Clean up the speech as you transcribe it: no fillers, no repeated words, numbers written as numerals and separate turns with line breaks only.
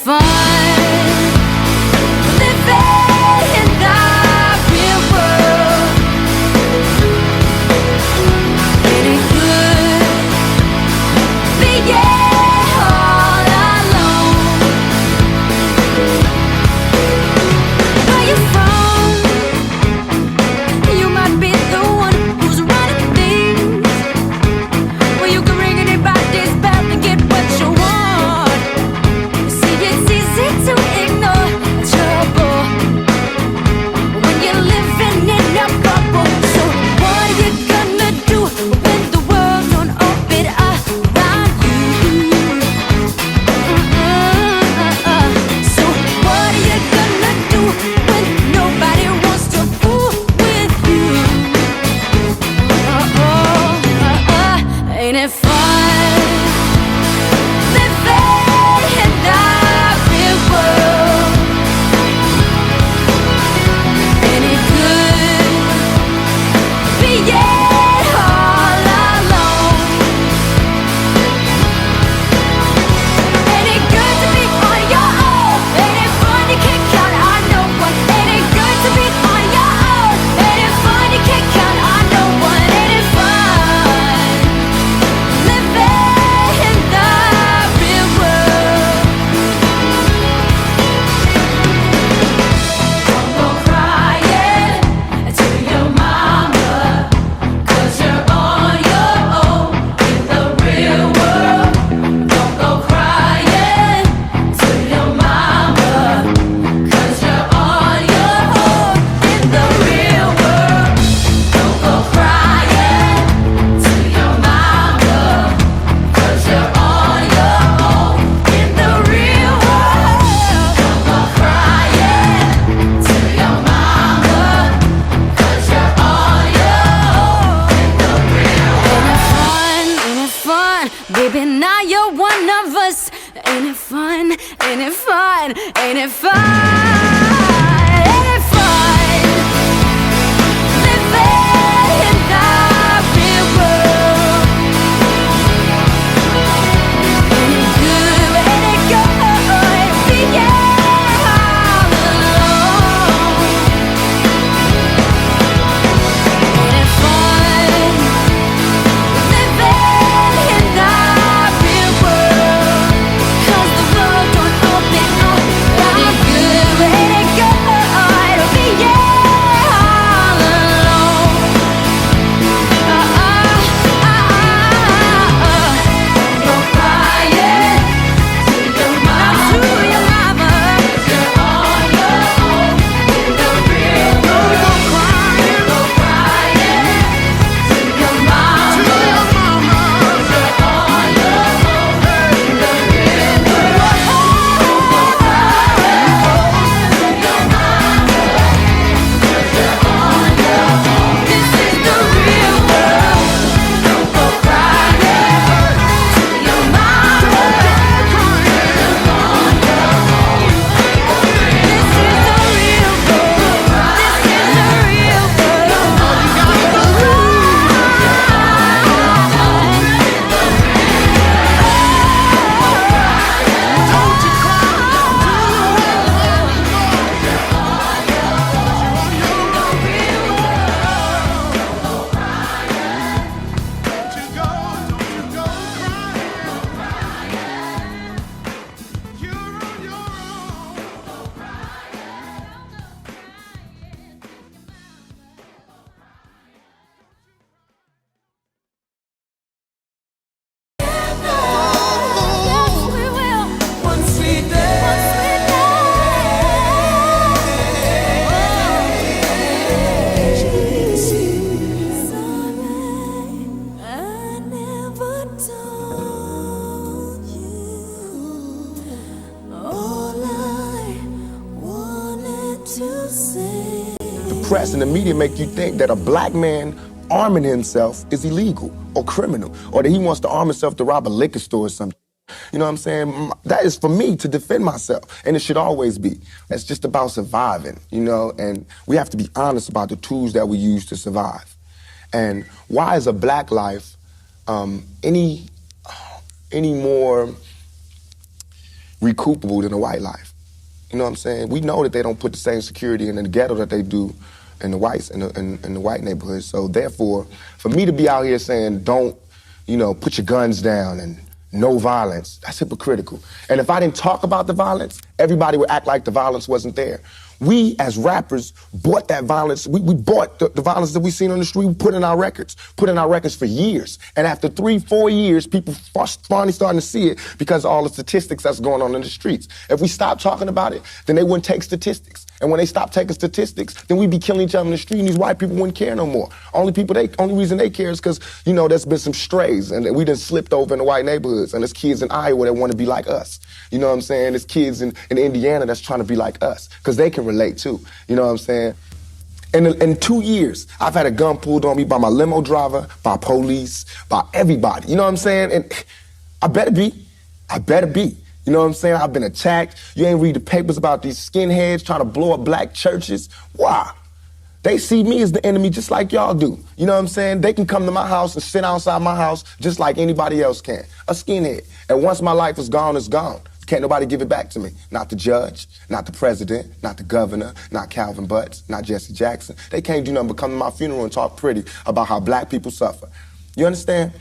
fun living in the real world? Ain't it good being all alone? Where you from? You might be the one who's running things. Well, you can ring anybody's bell and get what you want. See, it's easy to ignore trouble when you're living in a bubble. So what are you gonna do when the world don't orbit around you? So what are you gonna do when nobody wants to fool with you? Ain't it fun living in the real world? Ain't it good being all alone? Ain't it good to be on your own? Ain't it fun you can't count on no one? Ain't it good to be on your own? Ain't it fun you can't count on no one? Ain't it fun living in the real world? Don't go crying to your mama, 'cause you're on your own in the real world. Don't go crying to your mama, 'cause you're on your own in the real world. Don't go crying to your mama, 'cause you're on your own in the real world. Don't go crying to your mama, 'cause you're on your own in the real world. Ain't it fun? Baby, now you're one of us. Ain't it fun? Ain't it fun? Ain't it fun? Ain't it fun living in the real world? Ain't it good? Ain't it good being all alone? Ain't it fun living in the real world? 'Cause the world don't open up around you. Ain't it good being all alone? Don't go crying to your mama, 'cause you're on your own in the real world. Don't go crying to your mama, 'cause you're on your own in the real world. Don't go crying to your mama, 'cause you're on your own. This is the real world. Don't go crying to your mama, 'cause you're on your own. This is the real world. This is the real
press and the media make you think that a black man arming himself is illegal or criminal, or that he wants to arm himself to rob a liquor store or something. You know what I'm saying? That is for me to defend myself, and it should always be. It's just about surviving, you know, and we have to be honest about the tools that we use to survive. And why is a black life any more recoupable than a white life. You know what I'm saying? We know that they don't put the same security in the ghetto that they do in the whites in the white neighborhoods. So therefore, for me to be out here saying don't, put your guns down and no violence, that's hypocritical. And if I didn't talk about the violence, everybody would act like the violence wasn't there. We, as rappers, bought that violence. We bought the violence that we seen on the street. We put in our records for years. And after 3-4 years, people finally starting to see it because of all the statistics that's going on in the streets. If we stop talking about it, then they wouldn't take statistics. And when they stop taking statistics, then we'd be killing each other in the street, and these white people wouldn't care no more. Only reason they care is because, there's been some strays, and we done slipped over in the white neighborhoods, and there's kids in Iowa that want to be like us. You know what I'm saying? There's kids in Indiana that's trying to be like us, because they can relate too. You know what I'm saying? In 2 years, I've had a gun pulled on me by my limo driver, by police, by everybody. You know what I'm saying? And I better be. You know what I'm saying? I've been attacked. You ain't read the papers about these skinheads trying to blow up black churches. Why? They see me as the enemy just like y'all do. You know what I'm saying? They can come to my house and sit outside my house just like anybody else can. A skinhead. And once my life is gone, it's gone. Can't nobody give it back to me. Not the judge, not the president, not the governor, not Calvin Butts, not Jesse Jackson. They can't do nothing but come to my funeral and talk pretty about how black people suffer. You understand?